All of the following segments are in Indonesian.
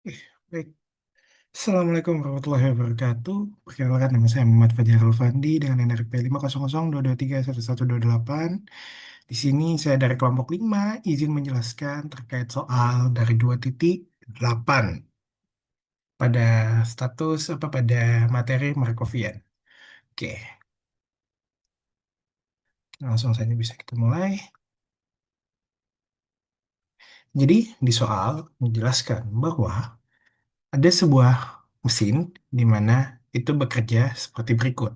Baik. Assalamualaikum warahmatullahi wabarakatuh. Perkenalkan nama saya Muhammad Fajar Alfandi dengan NRP 50022311128. Di sini saya dari kelompok 5 izin menjelaskan terkait soal dari 2.8 pada status pada materi Markovian. Oke, langsung saja bisa kita mulai. Jadi di soal menjelaskan bahwa ada sebuah mesin di mana itu bekerja seperti berikut.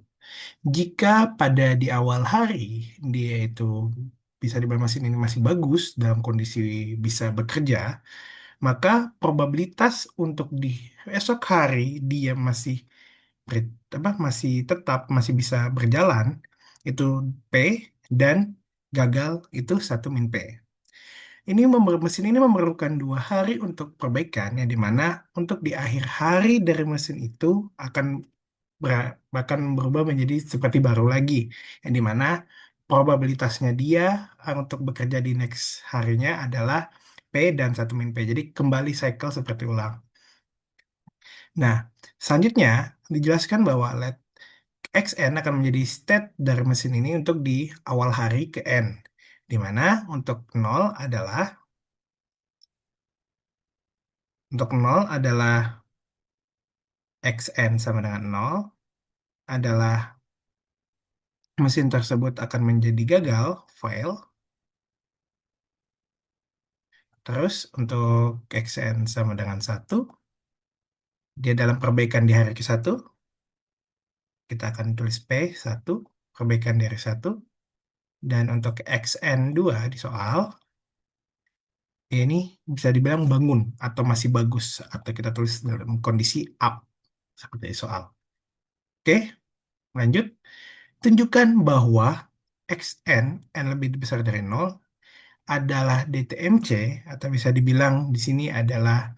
Jika pada di awal hari dia itu bisa dibilang mesin ini masih bagus dalam kondisi bisa bekerja, maka probabilitas untuk di esok hari dia masih tetap masih bisa berjalan itu P, dan gagal itu 1 min P. Mesin ini memerlukan 2 hari untuk perbaikan, yang dimana untuk di akhir hari dari mesin itu akan bahkan berubah menjadi seperti baru lagi, yang dimana probabilitasnya dia untuk bekerja di next harinya adalah P dan 1 min P. Jadi kembali cycle seperti ulang. Nah, selanjutnya dijelaskan bahwa let XN akan menjadi state dari mesin ini untuk di awal hari ke N, dimana untuk 0 adalah untuk 0 adalah XN sama dengan 0 adalah mesin tersebut akan menjadi gagal, fail. Terus untuk XN sama dengan 1, dia dalam perbaikan di hari ke-1, kita akan tulis P1, perbaikan dari 1. Dan untuk XN2 di soal, ini bisa dibilang bangun atau masih bagus, atau kita tulis dalam kondisi up, seperti di soal. Oke, lanjut. Tunjukkan bahwa XN, N lebih besar dari 0, adalah DTMC, atau bisa dibilang di sini adalah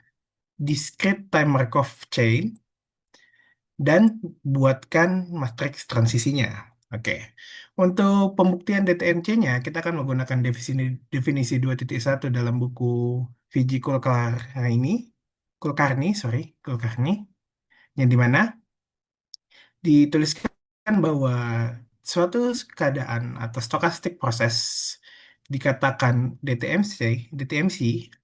discrete time Markov chain, dan buatkan matriks transisinya. Oke, untuk pembuktian DTMC-nya, kita akan menggunakan definisi 2.1 dalam buku Viji Kulkarni, yang dimana dituliskan bahwa suatu keadaan atau stochastic proses dikatakan DTMC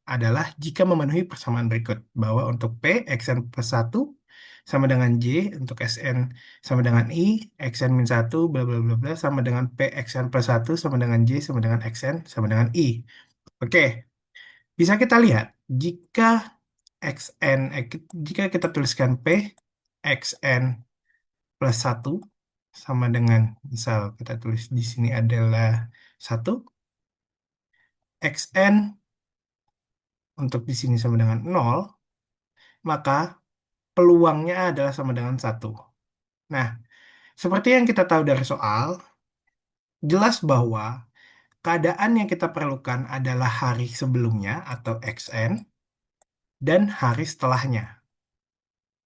adalah jika memenuhi persamaan berikut, bahwa untuk P, Xn plus 1 sama dengan J, untuk Sn sama dengan I, Xn min 1, bla bla bla bla, sama dengan P, Xn plus 1 sama dengan J, sama dengan Xn, sama dengan I. Oke, bisa kita lihat, jika Xn, jika kita tuliskan P, Xn plus 1 sama dengan, misal kita tulis di sini adalah 1, Xn untuk di sini sama dengan 0, maka peluangnya adalah sama dengan 1. Nah, seperti yang kita tahu dari soal, jelas bahwa keadaan yang kita perlukan adalah hari sebelumnya atau Xn, dan hari setelahnya,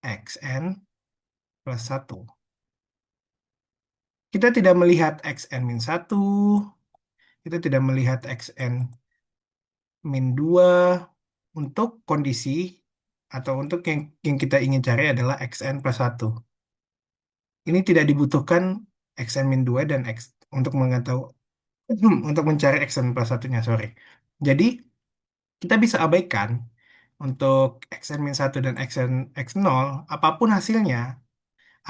Xn plus 1. Kita tidak melihat Xn min 1, kita tidak melihat Xn min 2 untuk kondisi, atau untuk yang kita ingin cari adalah Xn plus 1. Ini tidak dibutuhkan Xn min 2 dan X untuk mengetahui untuk mencari Xn plus satunya, sorry. Jadi kita bisa abaikan untuk Xn min 1 dan X0, apapun hasilnya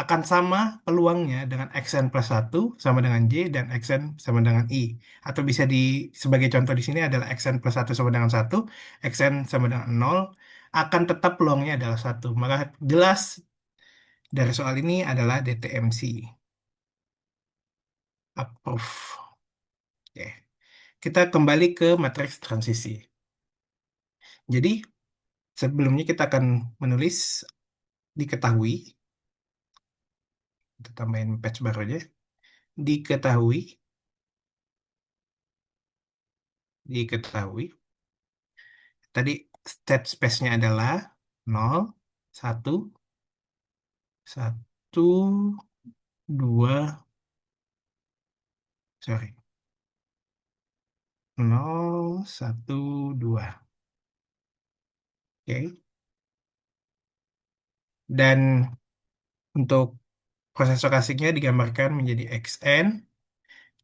akan sama peluangnya dengan Xn plus 1 sama dengan J dan Xn sama dengan I. Atau bisa sebagai contoh di sini adalah Xn plus 1 sama dengan 1, Xn sama dengan 0, akan tetap peluangnya adalah 1. Maka jelas dari soal ini adalah DTMC. Approve. Oke. Kita kembali ke matriks transisi. Jadi, sebelumnya kita akan menulis diketahui. Kita tambahin patch baru aja. Diketahui. Diketahui. Tadi state space-nya adalah 0, 1, 1, 2, sorry. 0, 1, 2. Oke. Dan untuk proses stokastiknya digambarkan menjadi xn,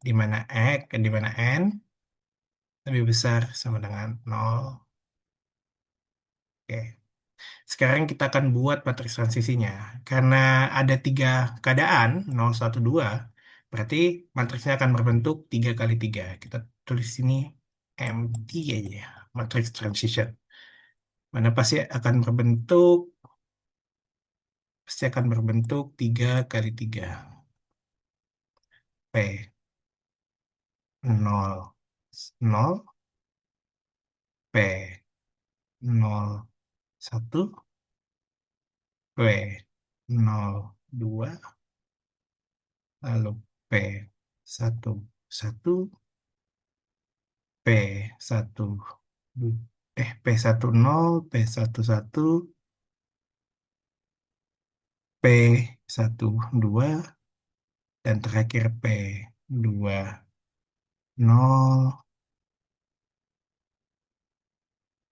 di mana di mana n lebih besar sama dengan 0. Oke. Sekarang kita akan buat matriks transisinya. Karena ada tiga keadaan, 0, 1, 2, berarti matriksnya akan berbentuk 3 kali 3. Kita tulis sini empty aja ya, matriks transition. Mana pasti akan berbentuk 3 kali 3. P, 0, 0, P, 0, 1, P, 0, 2, lalu P, 1, 1, P satu P10 P11 P12 dan terakhir P20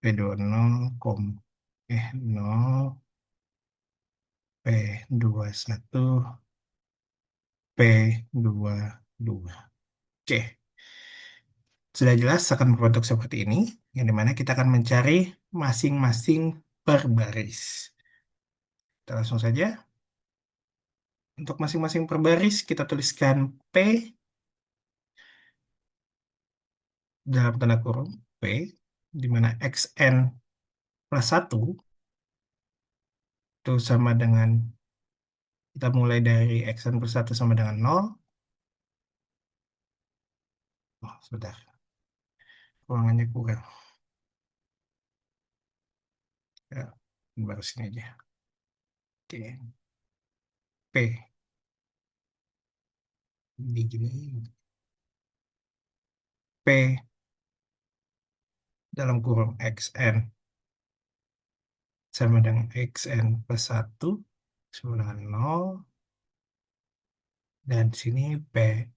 P20 kom 0 P21 P22. Oke, sudah jelas akan berbentuk seperti ini, yang dimana kita akan mencari masing-masing per baris. Kita langsung saja. Untuk masing-masing per baris, kita tuliskan P dalam tanda kurung P, di mana XN plus 1 itu sama dengan, kita mulai dari XN plus 1 sama dengan 0. Oh, sebentar, ruangannya kurang. Ya, baru sini aja. Oke, P, di gini, P dalam kurung XN sama dengan XN plus 1 sama dengan 0. Dan di sini PN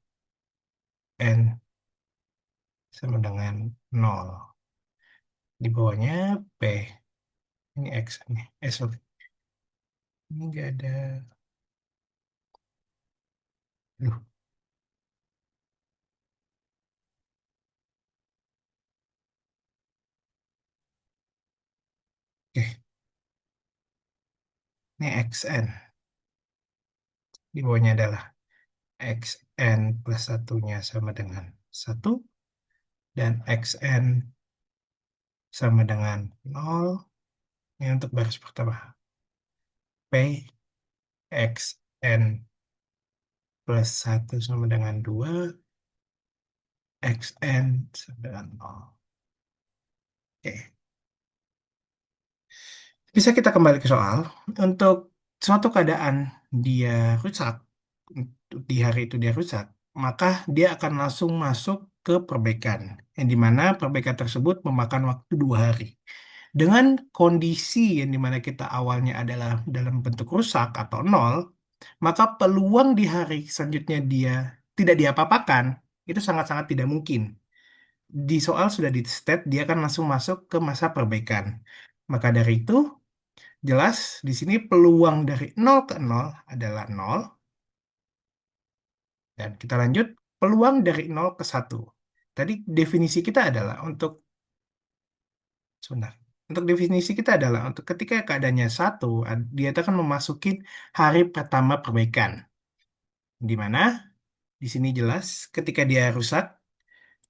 sama dengan 0. Di bawahnya P. Ini X nih. Sorry. Ini nggak ada. Loh, oke. Ini XN. Di bawahnya adalah XN plus satunya sama dengan 1. Dan XN sama dengan 0. Ini untuk baris pertama. P, XN plus 1 sama dengan 2. XN sama dengan 0. Oke. Bisa kita kembali ke soal. Untuk suatu keadaan dia rusak, di hari itu dia rusak, maka dia akan langsung masuk ke perbaikan. Yang dimana perbaikan tersebut memakan waktu 2 hari. Dengan kondisi yang dimana kita awalnya adalah dalam bentuk rusak atau nol, maka peluang di hari selanjutnya dia tidak diapa-apakan, itu sangat-sangat tidak mungkin. Di soal sudah di state, dia akan langsung masuk ke masa perbaikan. Maka dari itu, jelas, di sini peluang dari 0 ke 0 adalah 0. Dan kita lanjut, peluang dari 0 ke 1. Tadi definisi kita adalah sebentar. Untuk definisi kita adalah untuk ketika keadaannya 1, dia itu akan memasuki hari pertama perbaikan. Di mana di sini jelas ketika dia rusak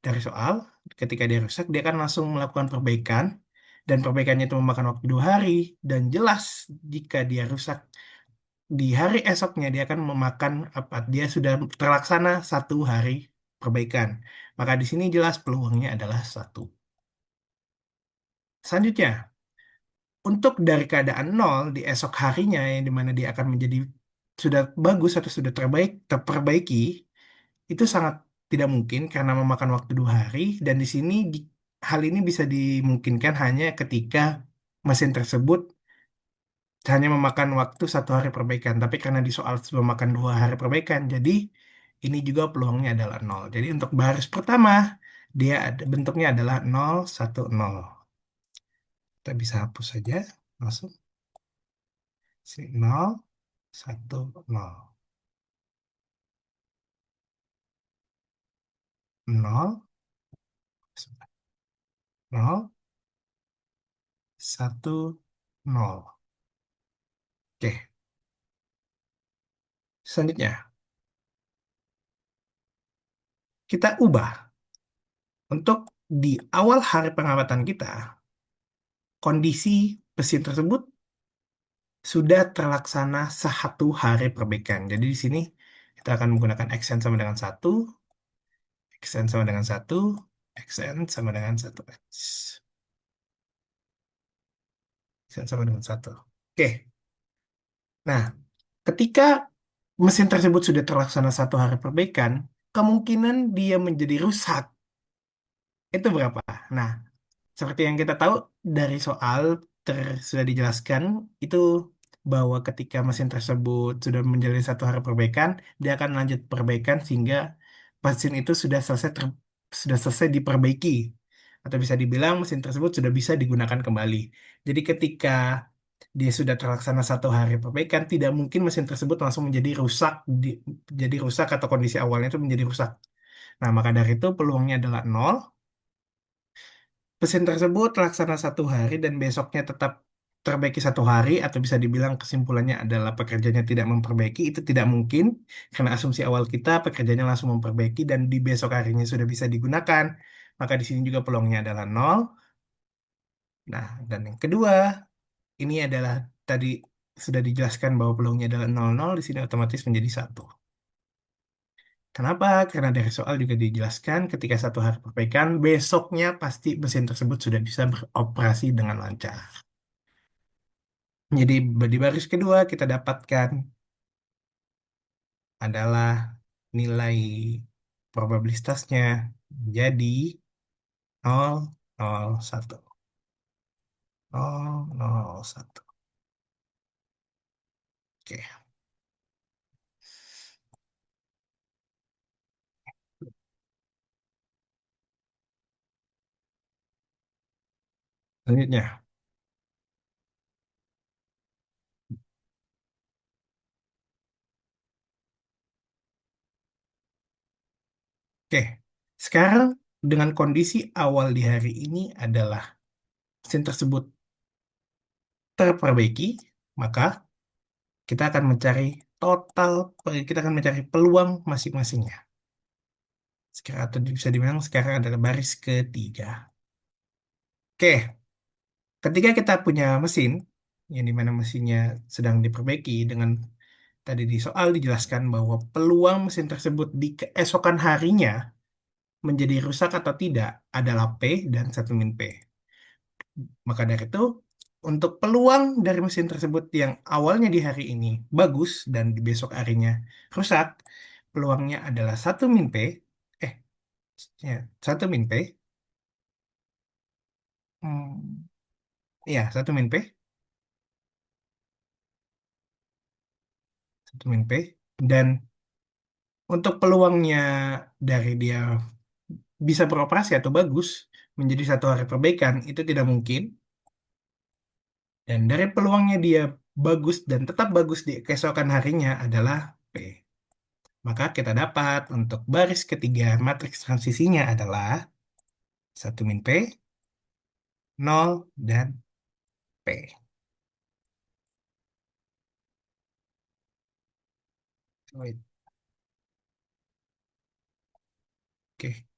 dari soal, ketika dia rusak, dia akan langsung melakukan perbaikan. Dan perbaikannya itu memakan waktu 2 hari. Dan jelas jika dia rusak di hari esoknya dia akan memakan apa? Dia sudah terlaksana 1 hari perbaikan. Maka di sini jelas peluangnya adalah 1. Selanjutnya, untuk dari keadaan 0 di esok harinya yang dimana dia akan menjadi sudah bagus atau sudah terperbaiki, itu sangat tidak mungkin karena memakan waktu 2 hari. Dan di sini hal ini bisa dimungkinkan hanya ketika mesin tersebut hanya memakan waktu 1 hari perbaikan. Tapi karena di soal sudah memakan 2 hari perbaikan, jadi ini juga peluangnya adalah 0. Jadi untuk baris pertama, dia bentuknya adalah 0, 1, 0. Kita bisa hapus saja langsung. Nol, satu, nol. Nol, nol, satu, nol. Oke, selanjutnya kita ubah untuk di awal hari pengamatan kita, kondisi mesin tersebut sudah terlaksana satu hari perbaikan. Jadi di sini kita akan menggunakan Xn sama dengan satu, Xn sama dengan satu, Xn sama dengan satu X. Xn sama dengan satu. Oke, nah ketika mesin tersebut sudah terlaksana satu hari perbaikan, kemungkinan dia menjadi rusak itu berapa? Nah, seperti yang kita tahu dari soal sudah dijelaskan itu bahwa ketika mesin tersebut sudah menjalani satu hari perbaikan, dia akan lanjut perbaikan sehingga mesin itu sudah selesai diperbaiki atau bisa dibilang mesin tersebut sudah bisa digunakan kembali. Jadi ketika dia sudah terlaksana satu hari perbaikan, tidak mungkin mesin tersebut langsung menjadi rusak, jadi rusak atau kondisi awalnya itu menjadi rusak. Nah, maka dari itu peluangnya adalah nol. Mesin tersebut terlaksana satu hari dan besoknya tetap perbaiki satu hari atau bisa dibilang kesimpulannya adalah pekerjanya tidak memperbaiki itu tidak mungkin karena asumsi awal kita pekerjanya langsung memperbaiki dan di besok harinya sudah bisa digunakan maka di sini juga peluangnya adalah nol. Nah, dan yang kedua ini adalah tadi sudah dijelaskan bahwa peluangnya adalah nol nol di sini otomatis menjadi satu. Kenapa? Karena dari soal juga dijelaskan ketika satu hari perbaikan besoknya pasti mesin tersebut sudah bisa beroperasi dengan lancar. Jadi di baris kedua kita dapatkan adalah nilai probabilitasnya jadi 0,01. 0,01. Oke, selanjutnya. Oke, sekarang dengan kondisi awal di hari ini adalah mesin tersebut terperbaiki, maka kita akan mencari total, kita akan mencari peluang masing-masingnya. Sekarang atau bisa dibilang sekarang adalah baris ketiga. Oke, ketika kita punya mesin, yang dimana mesinnya sedang diperbaiki dengan tadi di soal dijelaskan bahwa peluang mesin tersebut di keesokan harinya menjadi rusak atau tidak adalah P dan satu min P. Maka dari itu, untuk peluang dari mesin tersebut yang awalnya di hari ini bagus dan di besok harinya rusak, peluangnya adalah satu min P, eh, ya, satu min P, hmm, ya, satu min P, satu min P, dan untuk peluangnya dari dia bisa beroperasi atau bagus menjadi satu hari perbaikan itu tidak mungkin. Dan dari peluangnya dia bagus dan tetap bagus di keesokan harinya adalah P. Maka kita dapat untuk baris ketiga matriks transisinya adalah satu min P, nol dan P. Wait, oke.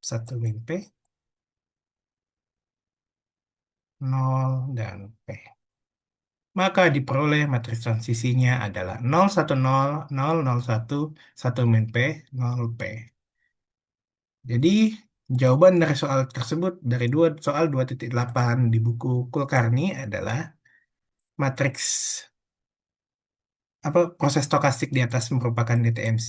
1 min P, nol dan P. Maka diperoleh matriks transisinya adalah 010, 001, 1 min P, 0 P. Jadi, jawaban dari soal tersebut dari soal 2.8 di buku Kulkarni adalah matriks apa proses stokastik di atas merupakan DTMC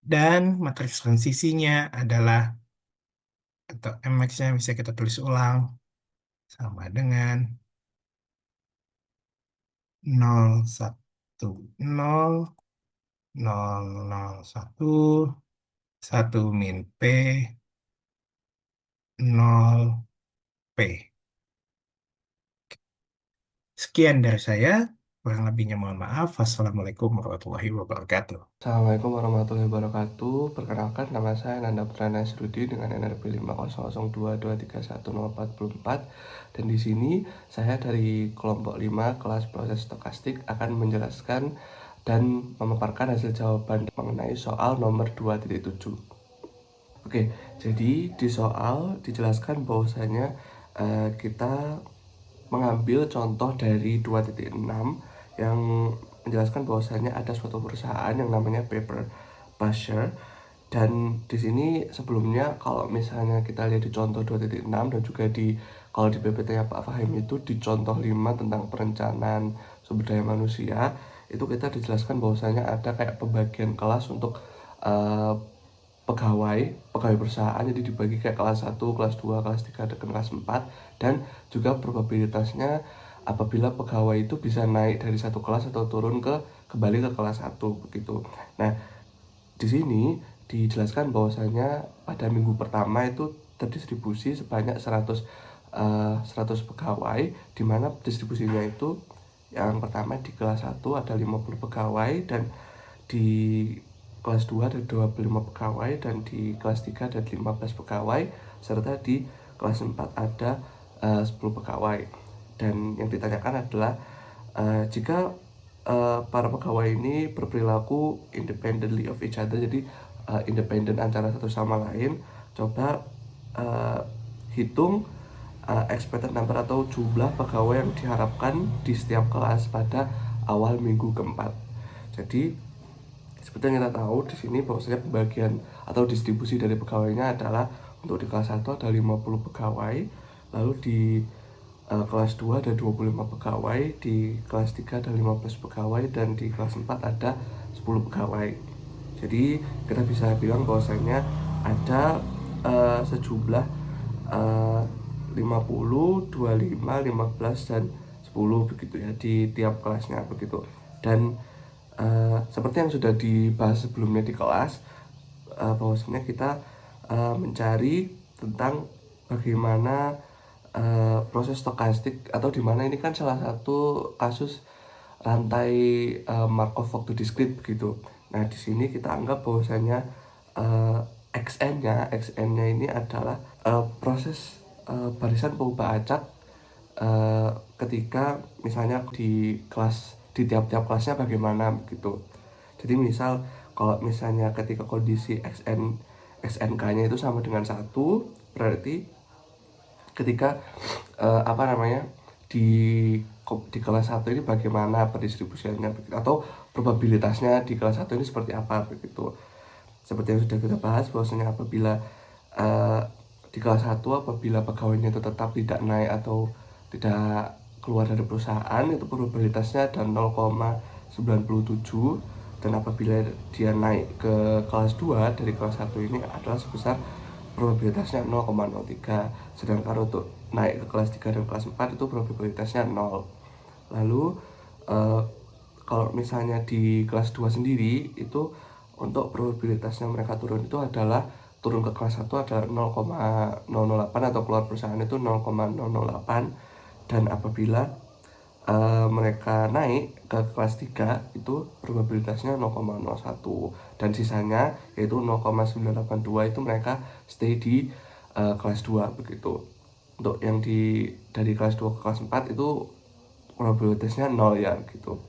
dan matriks transisinya adalah atau MX-nya bisa kita tulis ulang sama dengan 010, 001, 1 min P, 0P. Sekian dari saya. Kurang lebihnya mohon maaf. Wassalamualaikum warahmatullahi wabarakatuh. Assalamualaikum warahmatullahi wabarakatuh. Perkenalkan, nama saya Nanda Putrana Esrudi dengan NRP 50022310444. Dan di sini saya dari kelompok 5 kelas proses stokastik akan menjelaskan dan memaparkan hasil jawaban mengenai soal nomor 2.7. Oke, jadi di soal dijelaskan bahwasanya kita mengambil contoh dari 2.6 yang menjelaskan bahwasanya ada suatu perusahaan yang namanya Paper Basher. Dan di sini sebelumnya kalau misalnya kita lihat di contoh 2.6 dan juga di kalau di PPT-nya Pak Fahim itu di contoh 5 tentang perencanaan sumber daya manusia, itu kita dijelaskan bahwasanya ada kayak pembagian kelas untuk uh, pegawai pegawai perusahaan, jadi dibagi kayak kelas 1, kelas 2, kelas 3, dan kelas 4. Dan juga probabilitasnya apabila pegawai itu bisa naik dari satu kelas atau turun kembali ke kelas 1 begitu. Nah, di sini dijelaskan bahwasanya pada minggu pertama itu terdistribusi sebanyak 100 pegawai, di mana distribusinya itu yang pertama di kelas 1 ada 50 pegawai, dan di kelas 2 ada 25 pegawai, dan di kelas 3 ada 15 pegawai, serta di kelas 4 ada 10 pegawai. Dan yang ditanyakan adalah jika para pegawai ini berperilaku independently of each other, jadi independen antara satu sama lain, coba uh, hitung expected number atau jumlah pegawai yang diharapkan di setiap kelas pada awal minggu keempat. Jadi seperti yang kita tahu di sini bahwasanya pembagian atau distribusi dari pegawainya adalah untuk di kelas 1 ada 50 pegawai, lalu di kelas 2 ada 25 pegawai, di kelas 3 ada 15 pegawai, dan di kelas 4 ada 10 pegawai. Jadi kita bisa bilang bahwasanya ada sejumlah 50, 25, 15, dan 10 begitu ya di tiap kelasnya begitu. Dan seperti yang sudah dibahas sebelumnya di kelas, bahwasanya kita mencari tentang bagaimana proses stokastik, atau dimana ini kan salah satu kasus rantai Markov waktu diskrit begitu. Nah, di sini kita anggap bahwasanya uh, XN-nya ini adalah proses barisan pengubah acak ketika misalnya di tiap-tiap kelasnya bagaimana begitu. Jadi misal kalau misalnya ketika kondisi XNK-nya itu sama dengan 1, berarti ketika apa namanya di kelas 1 ini bagaimana pendistribusiannya atau probabilitasnya di kelas 1 ini seperti apa begitu. Seperti yang sudah kita bahas bahwasanya apabila uh, di kelas 1 apabila pegawainya itu tetap tidak naik atau tidak keluar dari perusahaan, itu probabilitasnya ada 0,97, dan apabila dia naik ke kelas 2 dari kelas 1 ini adalah sebesar probabilitasnya 0,03. Sedangkan untuk naik ke kelas 3 dan kelas 4 itu probabilitasnya 0. Lalu eh, kalau misalnya di kelas 2 sendiri itu untuk probabilitasnya mereka turun itu adalah turun ke kelas 1 adalah 0,008, atau keluar perusahaan itu 0,008. Dan apabila mereka naik ke kelas 3 itu probabilitasnya 0,01, dan sisanya yaitu 0,982 itu mereka stay di kelas 2 begitu. Untuk yang dari kelas 2 ke kelas 4 itu probabilitasnya 0 ya gitu.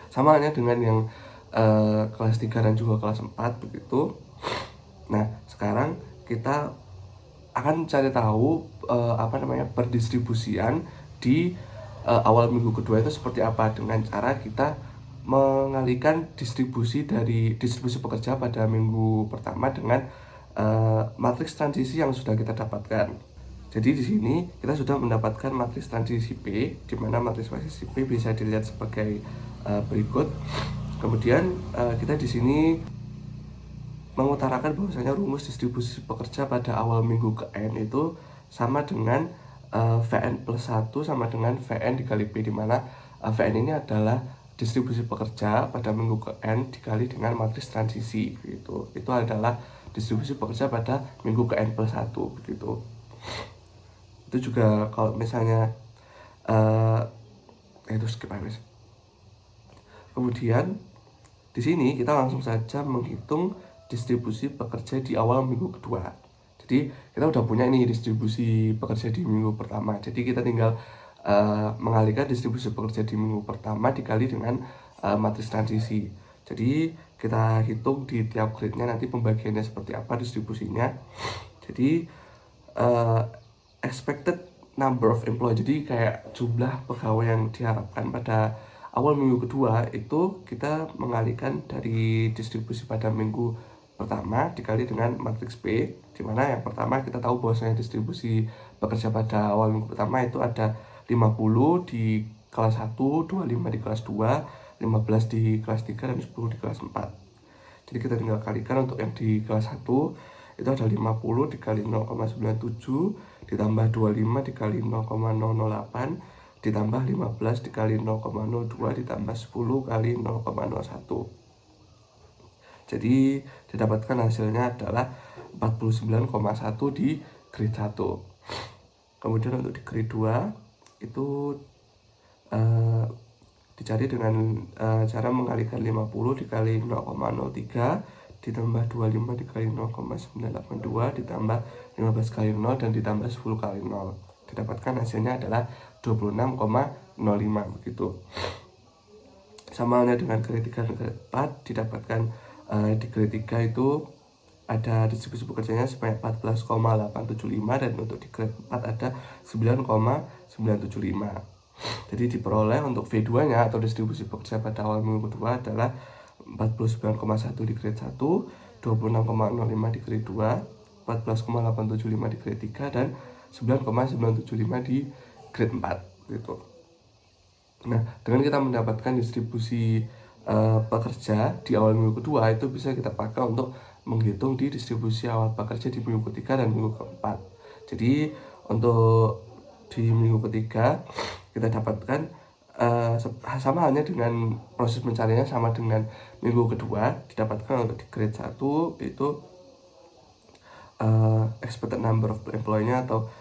Sama halnya dengan yang kelas 3 dan juga kelas 4 begitu. Nah, sekarang kita akan cari tahu apa namanya perdistribusian di awal minggu kedua itu seperti apa, dengan cara kita mengalihkan distribusi pekerja pada minggu pertama dengan matriks transisi yang sudah kita dapatkan. Jadi di sini kita sudah mendapatkan matriks transisi P, di mana matriks transisi P bisa dilihat sebagai berikut. Kemudian kita di sini mengutarakan bahwasanya rumus distribusi pekerja pada awal minggu ke N itu sama dengan Vn plus 1 sama dengan Vn dikali P, di mana Vn ini adalah distribusi pekerja pada minggu ke N dikali dengan matriks transisi gitu. Itu adalah distribusi pekerja pada minggu ke N plus 1 begitu. Itu juga kalau misalnya eh itu skip aja. Kemudian di sini kita langsung saja menghitung distribusi pekerja di awal minggu kedua. Jadi kita udah punya nih distribusi pekerja di minggu pertama. Jadi kita tinggal mengalihkan distribusi pekerja di minggu pertama dikali dengan matriks transisi. Jadi kita hitung di tiap grade-nya nanti pembagiannya seperti apa distribusinya. Jadi uh, expected number of employee, jadi kayak jumlah pegawai yang diharapkan pada awal minggu kedua itu kita mengalihkan dari distribusi pada minggu pertama dikali dengan matriks P, dimana yang pertama kita tahu bahwasanya distribusi pekerja pada awal minggu pertama itu ada 50 di kelas 1, 25 di kelas 2, 15 di kelas 3, dan 10 di kelas 4. Jadi kita tinggal kalikan untuk yang di kelas 1 itu ada 50 dikali 0,97 ditambah 25 dikali 0,008 ditambah 15 dikali 0,02 ditambah 10 kali 0,01. Jadi didapatkan hasilnya adalah 49,1 di grade 1. Kemudian untuk di grade 2 itu uh, dicari dengan cara mengalihkan 50 dikali 0,03 ditambah 25 dikali 0,982 ditambah 15 kali 0 dan ditambah 10 kali 0. Didapatkan hasilnya adalah 26,05 begitu. Sama halnya dengan grade 3 dan grade 4 didapatkan di grade 3 itu ada distribusi pekerjanya sebanyak 14,875 dan untuk di grade 4 ada 9,975. Jadi diperoleh untuk V2 nya atau distribusi pekerja pada awal minggu kedua adalah 49,1 di grade 1, 26,05 di grade 2, 14,875 di grade 3 dan 9,975 di grade 4 gitu. Nah, dengan kita mendapatkan distribusi pekerja di awal minggu kedua itu bisa kita pakai untuk menghitung di distribusi awal pekerja di minggu ketiga dan minggu keempat. Jadi untuk di minggu ketiga kita dapatkan sama halnya dengan proses pencariannya sama dengan minggu kedua, didapatkan untuk di grade 1 itu expected number of employee-nya atau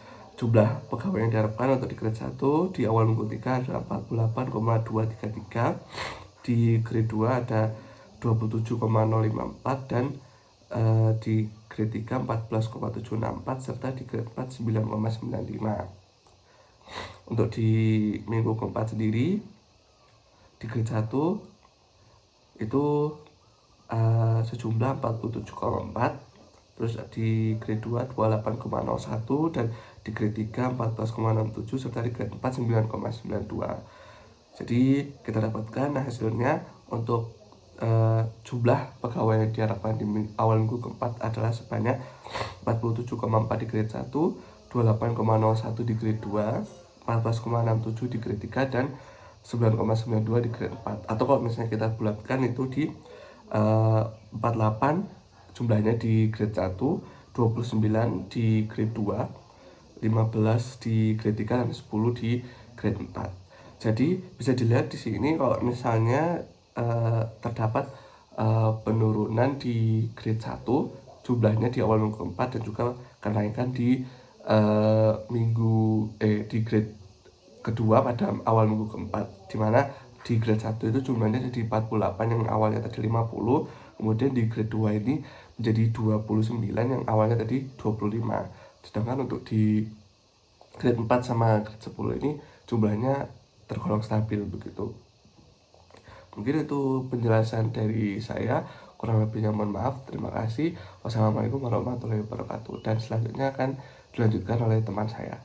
jumlah pegawai yang diharapkan untuk di grade 1 di awal minggu 3 adalah 48,233, di grade 2 ada 27,054 dan di grade 3 14,764 serta di grade 4 9,95. Untuk di minggu keempat sendiri di grade 1 itu sejumlah 47,4, terus di grade 2 28,01 dan di grade 3 14,67 serta di grade 4 9,92. Jadi kita dapatkan hasilnya untuk jumlah pegawai yang diharapkan di awal minggu keempat adalah sebanyak 47,4 di grade 1, 28,01 di grade 2, 14,67 di grade 3 dan 9,92 di grade 4. Atau kalau misalnya kita bulatkan itu di 48 jumlahnya di grade 1, 29 di grade 2, 15 di grade 3 dan 10 di grade 4. Jadi bisa dilihat di sini kalau misalnya terdapat penurunan di grade 1 jumlahnya di awal minggu keempat dan juga kenaikan di di grade kedua pada awal minggu keempat, dimana di grade 1 itu jumlahnya jadi 48 yang awalnya tadi 50, kemudian di grade 2 ini menjadi 29 yang awalnya tadi 25. Sedangkan untuk di grade 4 sama grade 10 ini jumlahnya tergolong stabil begitu. Mungkin itu penjelasan dari saya, kurang lebihnya mohon maaf. Terima kasih. Wassalamualaikum warahmatullahi wabarakatuh. Dan selanjutnya akan dilanjutkan oleh teman saya.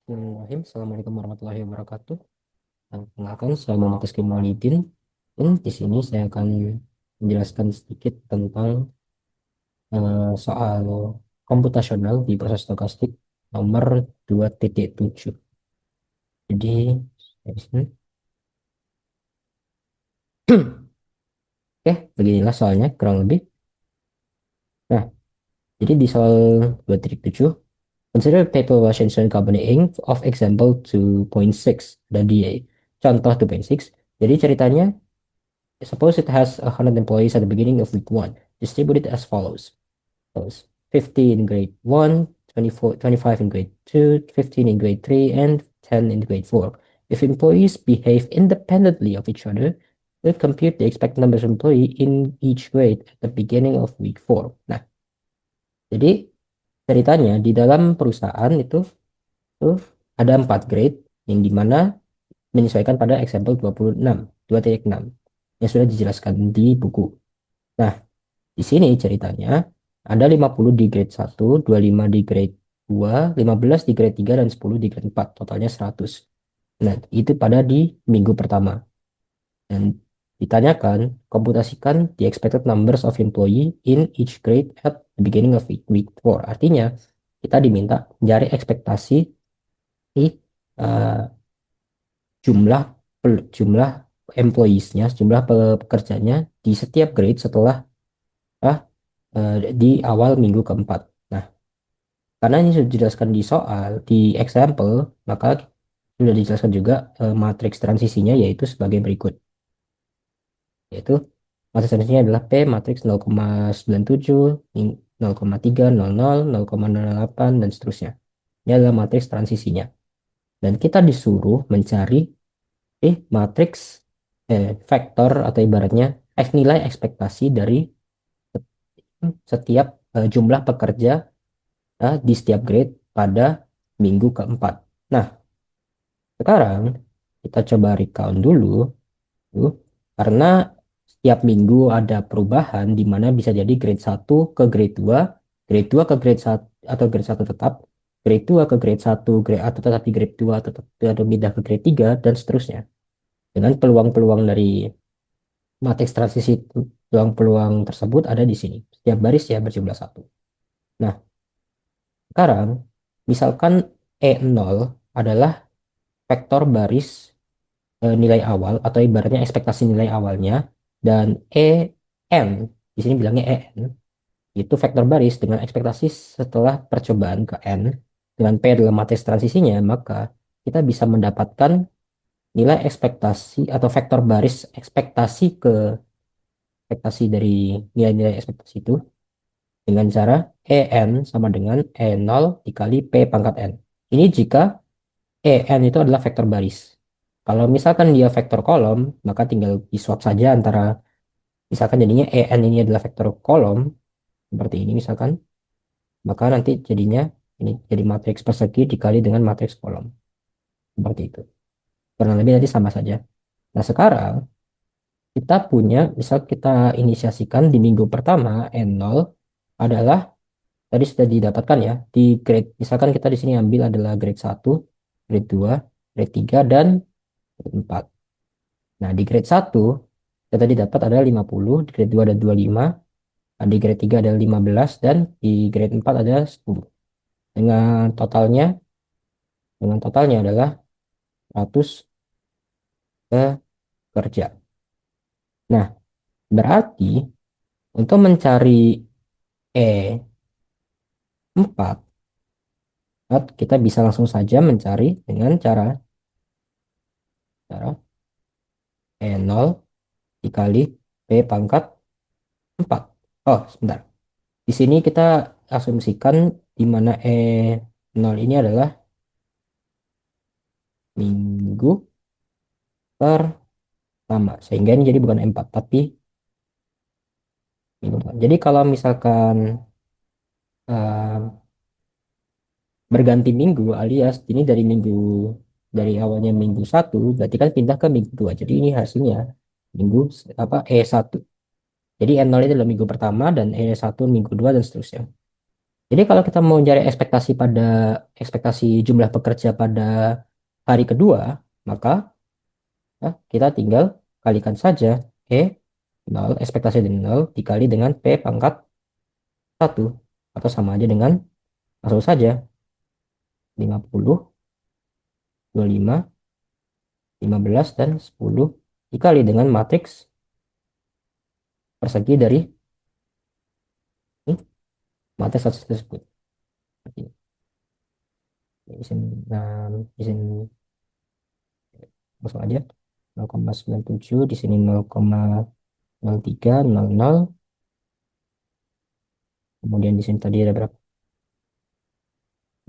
Bismillahirrahmanirrahim. Assalamualaikum warahmatullahi wabarakatuh. Perkenalkan, saya Muhammad Rizky Maulidin. Dan di sini saya akan menjelaskan sedikit tentang soal komputasional di proses stokastik nomor 2.7. Jadi, dari sini. Oke, beginilah soalnya kurang lebih. Nah, jadi di soal 2.7 Consider paper Washington Company Inc. of example 2.6. Dan di contoh 2.6, jadi ceritanya, suppose it has 100 employees at the beginning of week 1, distributed as follows. 50 in grade 1, 24, 25 in grade 2, 15 in grade 3, and 10 in grade 4. If employees behave independently of each other, we'll compute the expected number of employee in each grade at the beginning of week 4. Nah, jadi ceritanya di dalam perusahaan itu tuh ada 4 grade yang dimana menyesuaikan pada example 26, 2.6 yang sudah dijelaskan di buku. Nah, di sini ceritanya ada 50 di grade 1, 25 di grade 2, 15 di grade 3, dan 10 di grade 4. Totalnya 100. Nah, itu pada di minggu pertama. Dan ditanyakan, komputasikan the expected numbers of employee in each grade at the beginning of week 4. Artinya, kita diminta mencari ekspektasi di jumlah jumlah employees-nya, jumlah pekerjanya di setiap grade setelah ah, di awal minggu keempat. Nah, karena ini sudah dijelaskan di soal, di example, maka sudah dijelaskan juga matriks transisinya yaitu sebagai berikut. Yaitu matriks transisinya adalah P matriks 0,97, 0,3, 00, 0,08, dan seterusnya. Ini adalah matriks transisinya. Dan kita disuruh mencari matriks vektor atau ibaratnya nilai ekspektasi dari setiap jumlah pekerja di setiap grade pada minggu keempat. Nah, sekarang kita coba recount dulu, tuh, karena setiap minggu ada perubahan di mana bisa jadi grade 1 ke grade 2, grade 2 ke grade 1 atau grade 1 tetap, grade 2 ke grade 1, grade atau tetap di grade 2 atau atau pindah ke grade 3 dan seterusnya. Dengan peluang-peluang dari matriks transisi, peluang-peluang tersebut ada di sini. Setiap baris ya berjumlah satu. Nah, sekarang misalkan E0 adalah vektor baris nilai awal atau ibaratnya ekspektasi nilai awalnya, dan EN di sini bilangnya EN itu vektor baris dengan ekspektasi setelah percobaan ke N dengan P adalah matriks transisinya, maka kita bisa mendapatkan nilai ekspektasi atau vektor baris ekspektasi ke ekspektasi dari nilai-nilai ekspektasi itu dengan cara EN sama dengan E0 dikali P pangkat N. Ini jika EN itu adalah vektor baris. Kalau misalkan dia vektor kolom, maka tinggal di swap saja antara, misalkan jadinya EN ini adalah vektor kolom, seperti ini misalkan, maka nanti jadinya ini jadi matriks persegi dikali dengan matriks kolom. Seperti itu. Kurang lebih nanti sama saja. Nah, sekarang kita punya, misal kita inisiasikan di minggu pertama, N0 adalah, tadi sudah didapatkan ya, di grade, misalkan kita di sini ambil adalah grade 1, grade 2, grade 3, dan grade 4. Nah, di grade 1, kita tadi dapat ada 50, di grade 2 ada 25, di grade 3 ada 15, dan di grade 4 ada 10. Dengan totalnya, adalah 100 pekerja. Nah, berarti untuk mencari E4, kita bisa langsung saja mencari dengan cara E0 dikali P pangkat 4. Oh, sebentar. Di sini kita asumsikan di mana E0 ini adalah minggu pertama. Sehingga ini jadi bukan E4, tapi minggu pertama. Jadi kalau misalkan eh, berganti minggu alias ini dari awalnya minggu 1 berarti kan pindah ke minggu 2. Jadi ini hasilnya minggu E1. Jadi N0 itu adalah minggu pertama dan E1 minggu 2 dan seterusnya. Jadi kalau kita mau mencari ekspektasi jumlah pekerja pada hari kedua, maka kita tinggal kalikan saja E0 ekspektasi dari 0 dikali dengan P pangkat 1 atau sama aja dengan langsung saja 50, 25, 15, dan 10 dikali dengan matriks persegi dari matriks tersebut. Izin, izin langsung aja 0,97, di sini 0,0300, kemudian di sini tadi ada berapa?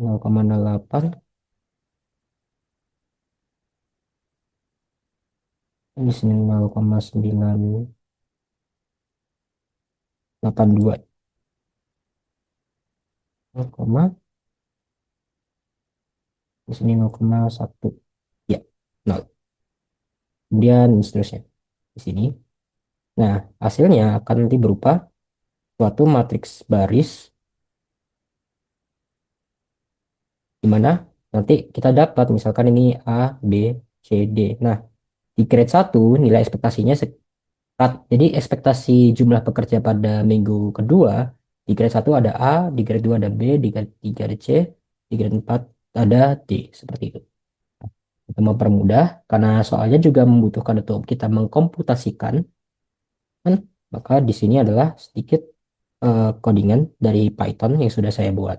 0,08, di sini 0,982, 0, di sini 0,1, ya, 0. Kemudian seterusnya di sini. Nah, hasilnya akan nanti berupa suatu matriks baris di mana nanti kita dapat misalkan ini A, B, C, D. Nah, di grade 1 nilai ekspektasinya jadi ekspektasi jumlah pekerja pada minggu kedua di grade 1 ada A, di grade 2 ada B, di grade 3 ada C, di grade 4 ada D, seperti itu. Kita mempermudah karena soalnya juga membutuhkan untuk kita mengkomputasikan kan, maka di sini adalah sedikit codingan dari Python yang sudah saya buat.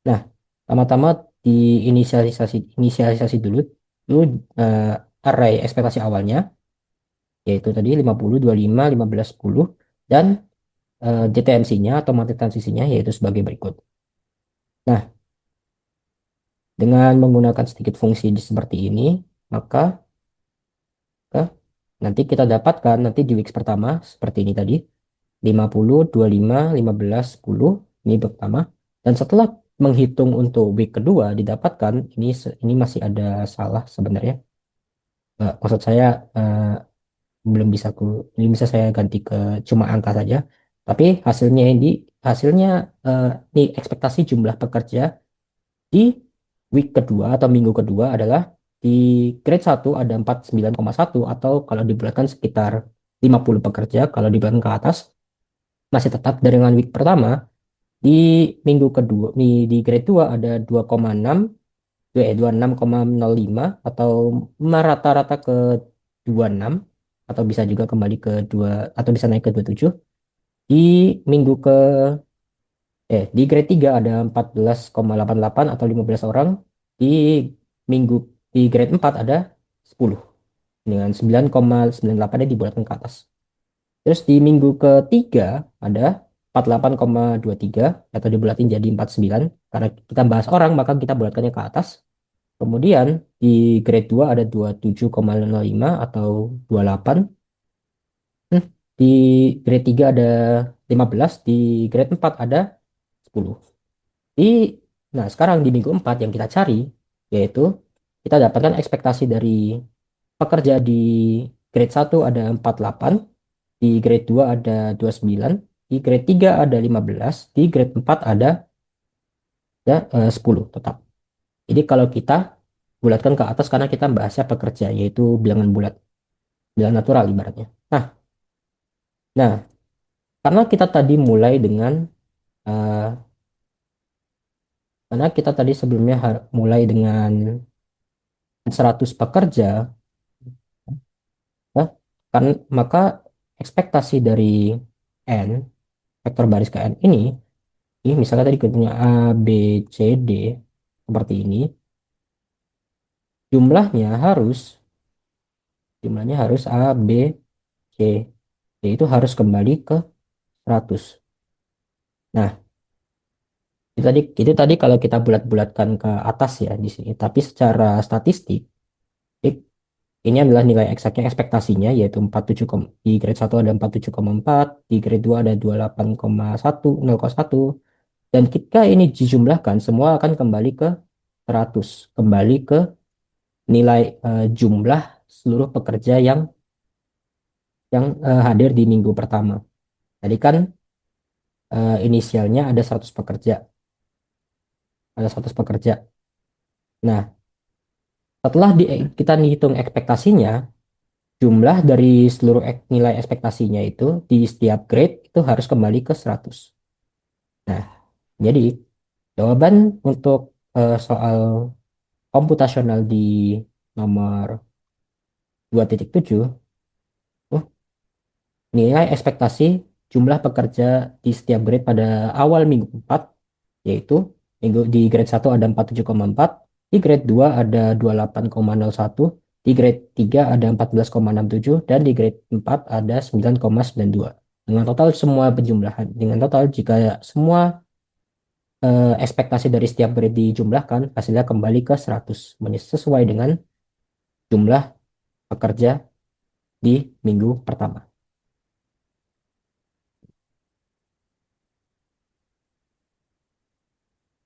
Nah, pertama-tama di inisialisasi dulu dulu eh, array ekspektasi awalnya yaitu tadi 50, 25, 15, 10 dan JTMC-nya atau multi transisinya yaitu sebagai berikut. Nah, dengan menggunakan sedikit fungsi seperti ini, maka eh, nanti kita dapatkan nanti di weeks pertama seperti ini tadi 50, 25, 15, 10 ini pertama. Dan setelah menghitung untuk week kedua didapatkan ini masih ada salah sebenarnya. Maksud saya belum bisa ini bisa saya ganti ke cuma angka saja. Tapi hasilnya ini ekspektasi jumlah pekerja di week kedua atau minggu kedua adalah di grade 1 ada 49,1 atau kalau dibulatkan sekitar 50 pekerja, kalau dibulatkan ke atas masih tetap dengan week pertama. Di minggu kedua di grade 2 ada 2,6, 26,05 atau rata-rata ke 26 atau bisa juga kembali ke 2 atau bisa naik ke 27. Di minggu ke di grade 3 ada 14,88 atau 15 orang. Di minggu di grade 4 ada 10 dengan 9,98 yang dibulatkan ke atas. Terus di minggu ketiga ada 48,23 atau dibulatin jadi 49 karena kita bahas orang maka kita bulatkannya ke atas. Kemudian di grade 2 ada 27,05 atau 28. Di grade 3 ada 15, di grade 4 ada 10. Di nah sekarang di minggu 4 yang kita cari yaitu kita dapatkan ekspektasi dari pekerja di grade 1 ada 48, di grade 2 ada 29, di grade 3 ada 15, di grade 4 ada 10 tetap. Jadi kalau kita bulatkan ke atas karena kita bahasnya pekerja yaitu bilangan bulat, bilangan natural ibaratnya. Nah, karena kita tadi mulai dengan eh, karena kita tadi sebelumnya mulai dengan 100 pekerja, ya, kan maka ekspektasi dari n vektor baris ke n ini misalnya tadi kita punya A, B, C, D seperti ini, jumlahnya harus A, B, C, yaitu harus kembali ke 100. Nah, itu tadi kalau kita bulat-bulatkan ke atas ya di sini. Tapi secara statistik, i- ini adalah nilai eksaknya ekspektasinya yaitu 47, di grade 1 ada 47,4, di grade 2 ada 28,1, 0,1. Dan ketika ini dijumlahkan, semua akan kembali ke 100, kembali ke nilai jumlah seluruh pekerja yang hadir di minggu pertama. Tadi kan inisialnya ada 100 pekerja, ada 100 pekerja. Nah, setelah kita hitung ekspektasinya, jumlah dari seluruh nilai ekspektasinya itu di setiap grade itu harus kembali ke 100. Nah, jadi jawaban untuk soal komputasional di nomor 2.7, oh, nilai ekspektasi jumlah pekerja di setiap grade pada awal minggu 4 yaitu Di grade 1 ada 47,4, di grade 2 ada 28,01, di grade 3 ada 14,67, dan di grade 4 ada 9,92. Dengan total semua penjumlahan, dengan total jika semua ekspektasi dari setiap grade dijumlahkan, hasilnya kembali ke 100, sesuai dengan jumlah pekerja di minggu pertama.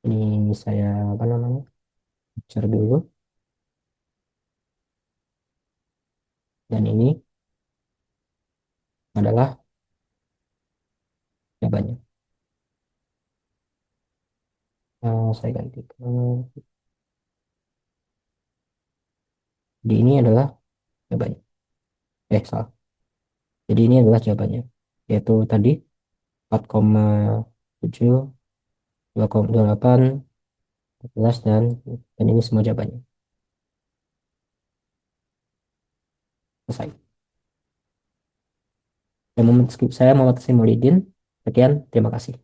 Ini saya apa namanya? Share dulu, dan ini adalah jawabannya. Saya ganti ke, jadi ini adalah jawabannya. Salah. Jadi ini adalah jawabannya, yaitu tadi 4,7, 2,28, 14, dan ini semua jawabannya. Selesai. Saya Muhammad Maulidin. Sekian, terima kasih.